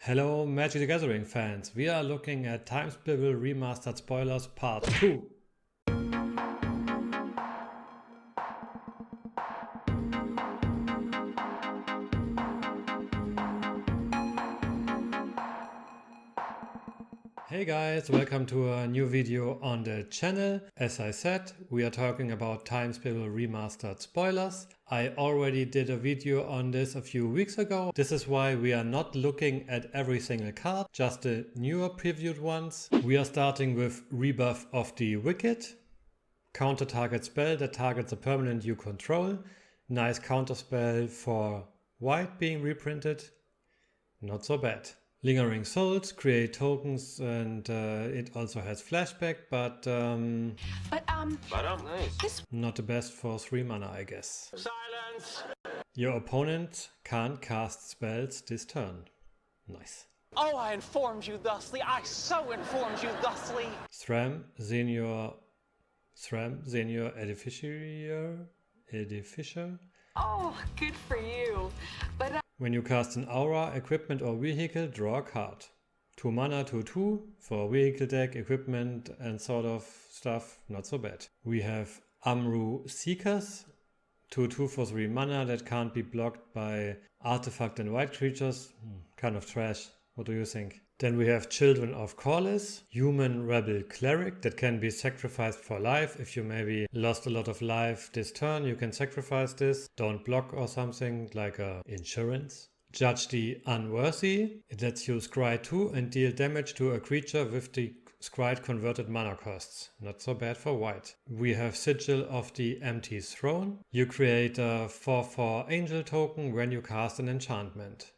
Hello Magic the Gathering fans, we are looking at Time Spiral Remastered Spoilers Part 2. Hey guys, welcome to a new video on the channel. As I said, we are talking about Time Spiral Remastered Spoilers. I already did a video on this a few weeks ago. This is why we are not looking at every single card, just the newer previewed ones. We are starting with Rebuff of the Wicked. Counter target spell that targets a permanent you control. Nice counter spell for white being reprinted. Not so bad. Lingering Souls, create tokens, and it also has flashback, but nice. Not the best for 3 mana, I guess. Silence! Your opponent can't cast spells this turn. Nice. Oh, I informed you thusly. I so informed you thusly. Thram, Senior Edificer. Oh, good for you. But When you cast an aura, equipment or vehicle, draw a card. 2 mana, 2/2 for vehicle deck, equipment and sort of stuff, not so bad. We have Amru Seekers, 2/2 for 3 mana that can't be blocked by artifact and white creatures. Kind of trash, what do you think? Then we have Children of Corliss, Human Rebel Cleric that can be sacrificed for life. If you maybe lost a lot of life this turn, you can sacrifice this. Don't block or something like a insurance. Judge the Unworthy. It lets you scry 2 and deal damage to a creature with the scried converted mana costs. Not so bad for white. We have Sigil of the Empty Throne. You create a 4/4 angel token when you cast an enchantment.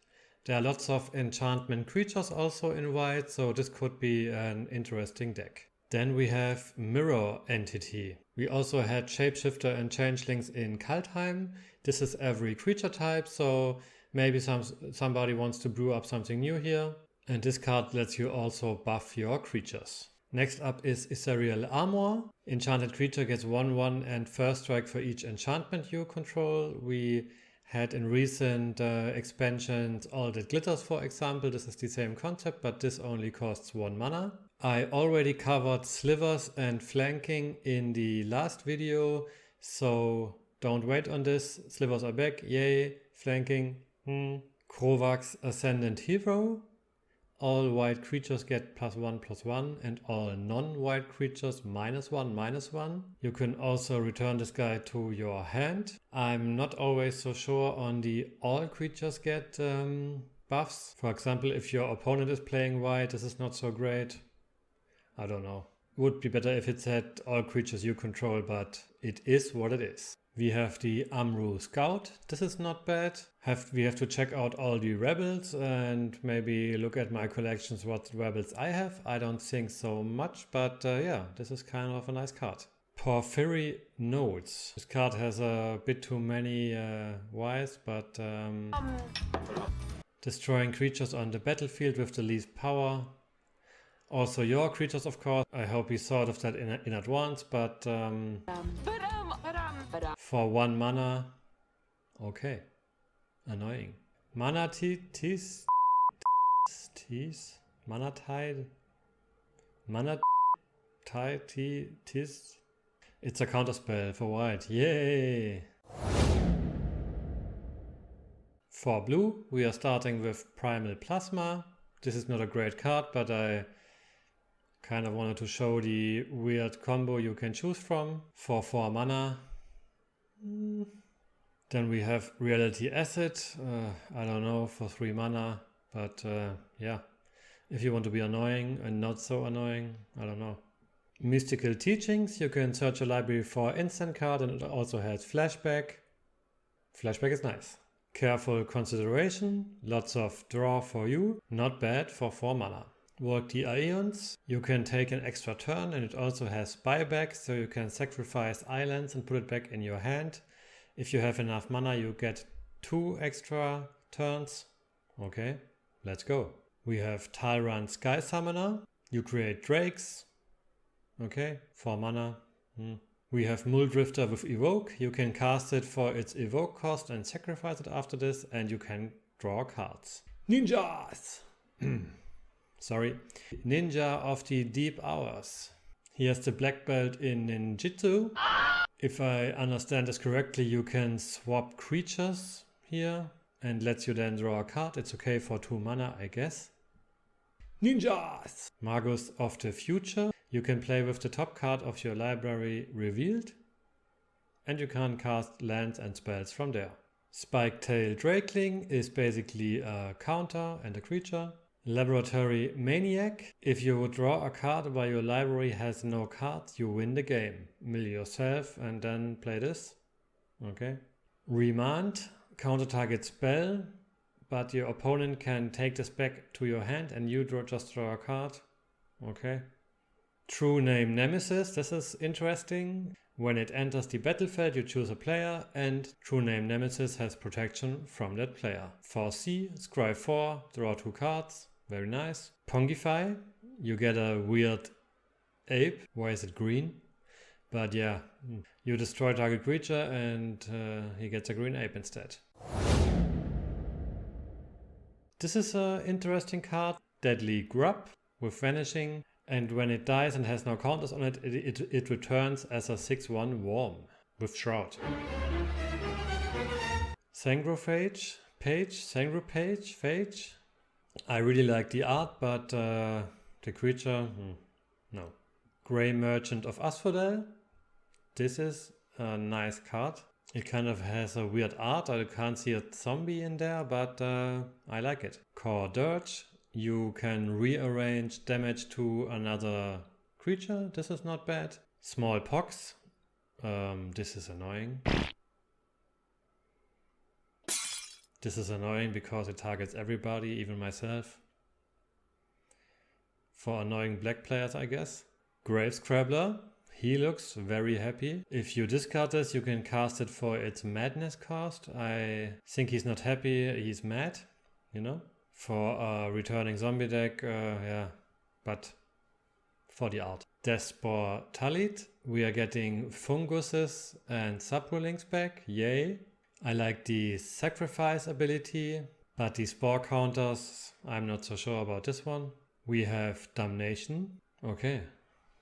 There are lots of enchantment creatures also in white, so this could be an interesting deck. Then we have Mirror Entity. We also had Shapeshifter and Changelings in Kaldheim. This is every creature type, so maybe somebody wants to brew up something new here. And this card lets you also buff your creatures. Next up is Ethereal Armor. Enchanted creature gets 1/1 and first strike for each enchantment you control. We had in recent expansions All That Glitters, for example. This is the same concept, but this only costs 1 mana. I already covered Slivers and Flanking in the last video, so don't wait on this. Slivers are back, yay. Flanking, Krovax Ascendant Hero. All white creatures get +1/+1 and all non-white creatures -1/-1. You can also return this guy to your hand. I'm not always so sure on the all creatures get buffs. For example, if your opponent is playing white, this is not so great. I don't know. Would be better if it said all creatures you control, but it is what it is. We have the Amru Scout. This is not bad. We have to check out all the rebels and maybe look at my collections what rebels I have. I don't think so much, but yeah, this is kind of a nice card. Porphyry Nodes. This card has a bit too many Ys, but destroying creatures on the battlefield with the least power. Also your creatures, of course. I hope you thought of that in advance, but for 1 mana, okay, annoying. Mana Tease, Mana Tide, Mana Tide, Tease. It's a counterspell for white, yay! For blue, we are starting with Primal Plasma. This is not a great card, but I kind of wanted to show the weird combo you can choose from. For 4 mana. Then we have Reality Acid, I don't know, for 3 mana, but yeah, if you want to be annoying and not so annoying, I don't know. Mystical Teachings, you can search a library for instant card and it also has flashback. Flashback is nice. Careful Consideration, lots of draw for you, not bad for 4 mana. Work the Aeons, you can take an extra turn and it also has buyback, so you can sacrifice islands and put it back in your hand. If you have enough mana, you get 2 extra turns. Okay, let's go. We have Tyrant Sky Summoner, you create drakes. Okay, 4 mana. We have Muldrifter with Evoke, you can cast it for its Evoke cost and sacrifice it after this, and you can draw cards. Ninjas! Sorry. Ninja of the Deep Hours. He has the black belt in ninjutsu. If I understand this correctly, you can swap creatures here and lets you then draw a card. It's okay for 2 mana, I guess. Ninjas! Magus of the Future. You can play with the top card of your library revealed. And you can cast lands and spells from there. Spike-tail Drakeling is basically a counter and a creature. Laboratory Maniac. If you draw a card while your library has no cards, you win the game. Mill yourself and then play this. Okay. Remand. Counter target spell, but your opponent can take this back to your hand and you just draw a card. Okay. True Name Nemesis. This is interesting. When it enters the battlefield, you choose a player, and True Name Nemesis has protection from that player. 4C, scry 4, draw 2 cards. Very nice. Pongify, you get a weird ape. Why is it green? But yeah, you destroy target creature and he gets a green ape instead. This is an interesting card. Deadly Grub with Vanishing. And when it dies and has no counters on it, it returns as a 6/1 worm with Shroud. Sangrophage Phage. I really like the art, but the creature, no. Grey Merchant of Asphodel. This is a nice card. It kind of has a weird art. I can't see a zombie in there, but I like it. Core Dirge. You can rearrange damage to another creature. This is not bad. Smallpox. This is annoying. This is annoying because it targets everybody, even myself. For annoying black players, I guess. Grave Scrabbler. He looks very happy. If you discard this, you can cast it for its madness cost. I think he's not happy, he's mad, you know? For a returning zombie deck, yeah, but for the art. Despor Talit, we are getting funguses and saprolings back, yay. I like the sacrifice ability, but the spore counters, I'm not so sure about this one. We have Damnation, okay.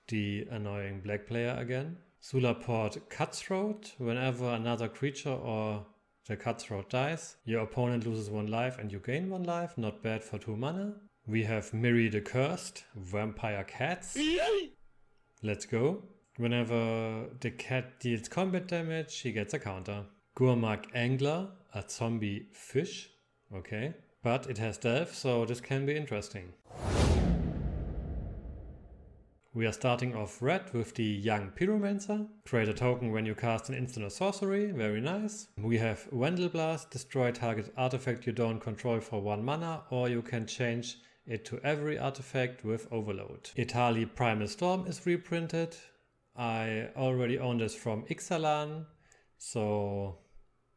The annoying black player again. Sulaport Cutthroat, whenever another creature or the Cutthroat dies, your opponent loses 1 life and you gain 1 life. Not bad for 2 mana. We have Miri the Cursed, Vampire Cats. Let's go. Whenever the cat deals combat damage, she gets a counter. Gurmak Angler, a zombie fish. Okay. But it has delve, so this can be interesting. We are starting off red with the Young Pyromancer. Create a token when you cast an instant or sorcery. Very nice. We have Wendell Blast. Destroy target artifact you don't control for 1 mana, or you can change it to every artifact with Overload. Etali Primal Storm is reprinted. I already own this from Ixalan, so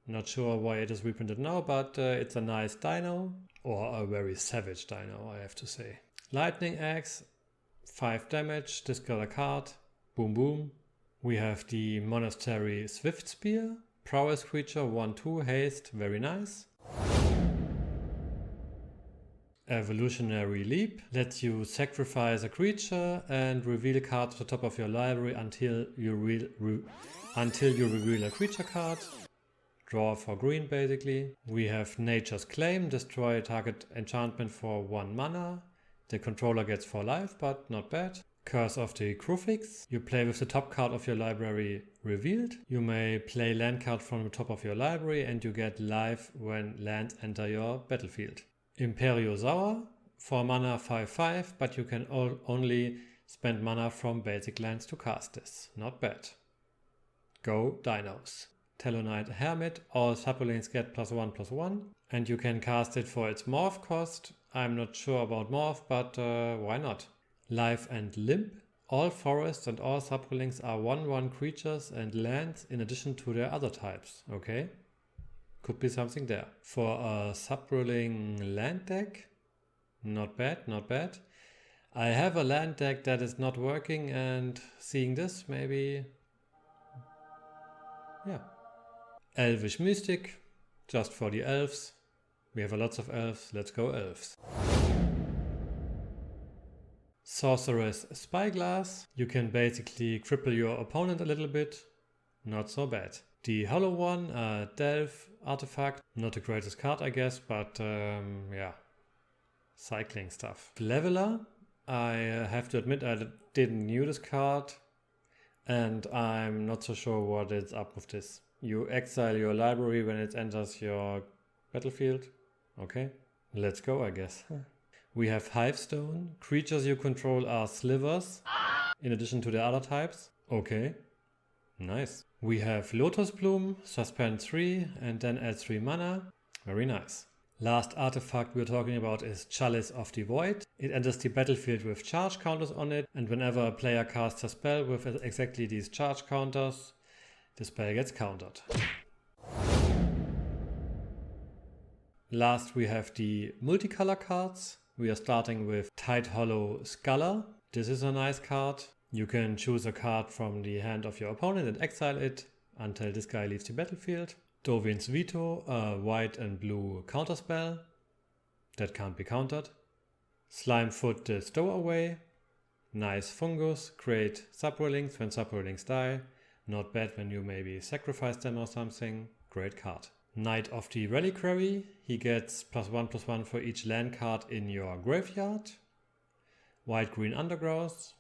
not sure why it is reprinted now, but it's a nice dino, or a very savage dino, I have to say. Lightning Axe. 5 damage, discard a card, boom boom. We have the Monastery Swift Spear, Prowess creature, 1/2, haste, very nice. Evolutionary Leap lets you sacrifice a creature and reveal a card to the top of your library until you reveal a creature card. Draw for green basically. We have Nature's Claim, destroy a target enchantment for 1 mana. The controller gets 4 life, but not bad. Curse of the Crufix. You play with the top card of your library revealed. You may play land card from the top of your library and you get life when lands enter your battlefield. Imperiosaur. 4 mana, 5/5, but you can only spend mana from basic lands to cast this. Not bad. Go Dinos. Talonite Hermit. All saprolings get +1/+1. And you can cast it for its morph cost. I'm not sure about morph, but why not? Life and Limp. All forests and all saprolings are 1/1 creatures and lands in addition to their other types. Okay. Could be something there. For a saproling land deck, not bad, not bad. I have a land deck that is not working, and seeing this, maybe, yeah. Elvish Mystic, just for the elves. We have lots of elves, let's go elves. Sorceress Spyglass. You can basically cripple your opponent a little bit. Not so bad. The hollow one, Delve Artifact. Not the greatest card, I guess, but yeah. Cycling stuff. Leveler. I have to admit I didn't knew this card. And I'm not so sure what is up with this. You exile your library when it enters your battlefield. Okay, let's go, I guess. We have Hivestone. Creatures you control are slivers, in addition to the other types. Okay, nice. We have Lotus Bloom, suspend 3, and then add 3 mana. Very nice. Last artifact we're talking about is Chalice of the Void. It enters the battlefield with charge counters on it, and whenever a player casts a spell with exactly these charge counters, the spell gets countered. Last we have the multicolor cards. We are starting with Tidehollow Sculler. This is a nice card. You can choose a card from the hand of your opponent and exile it until this guy leaves the battlefield. Dovin's Veto, a white and blue counterspell that can't be countered. Slimefoot the Stowaway. Nice fungus, create subrelics when subrelics die. Not bad when you maybe sacrifice them or something. Great card. Knight of the Reliquary. He gets +1/+1 for each land card in your graveyard. White-green Undergrowth.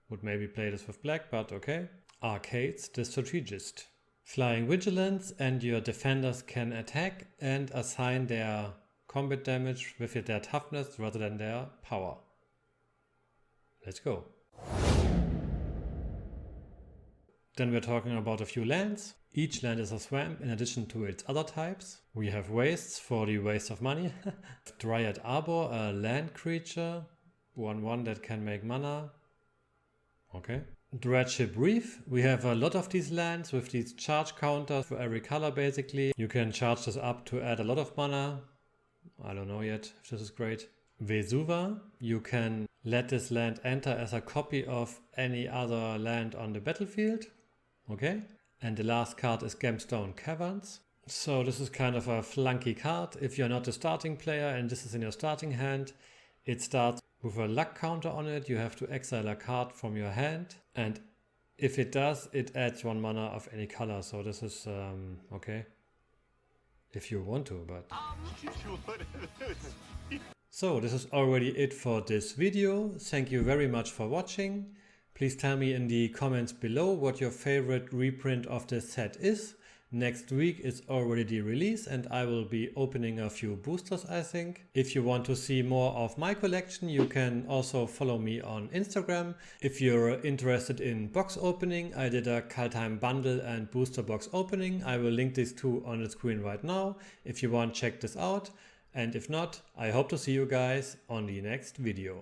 Would maybe play this with black, but okay. Arcades the Strategist. Flying Vigilance, and your defenders can attack and assign their combat damage with their toughness rather than their power. Let's go. Then we're talking about a few lands. Each land is a swamp in addition to its other types. We have Wastes for the waste of money. Dryad Arbor, a land creature. 1/1 that can make mana. Okay. Dreadship Reef. We have a lot of these lands with these charge counters for every color basically. You can charge this up to add a lot of mana. I don't know yet if this is great. Vesuva. You can let this land enter as a copy of any other land on the battlefield. Okay. And the last card is Gemstone Caverns. So this is kind of a flunky card. If you're not a starting player and this is in your starting hand, it starts with a luck counter on it. You have to exile a card from your hand, and if it does, it adds 1 mana of any color. So this is okay if you want to, but so this is already it for this video. Thank you very much for watching. Please tell me in the comments below what your favorite reprint of this set is. Next week is already the release and I will be opening a few boosters, I think. If you want to see more of my collection, you can also follow me on Instagram. If you're interested in box opening, I did a Kaldheim bundle and booster box opening. I will link these two on the screen right now if you want to check this out. And if not, I hope to see you guys on the next video.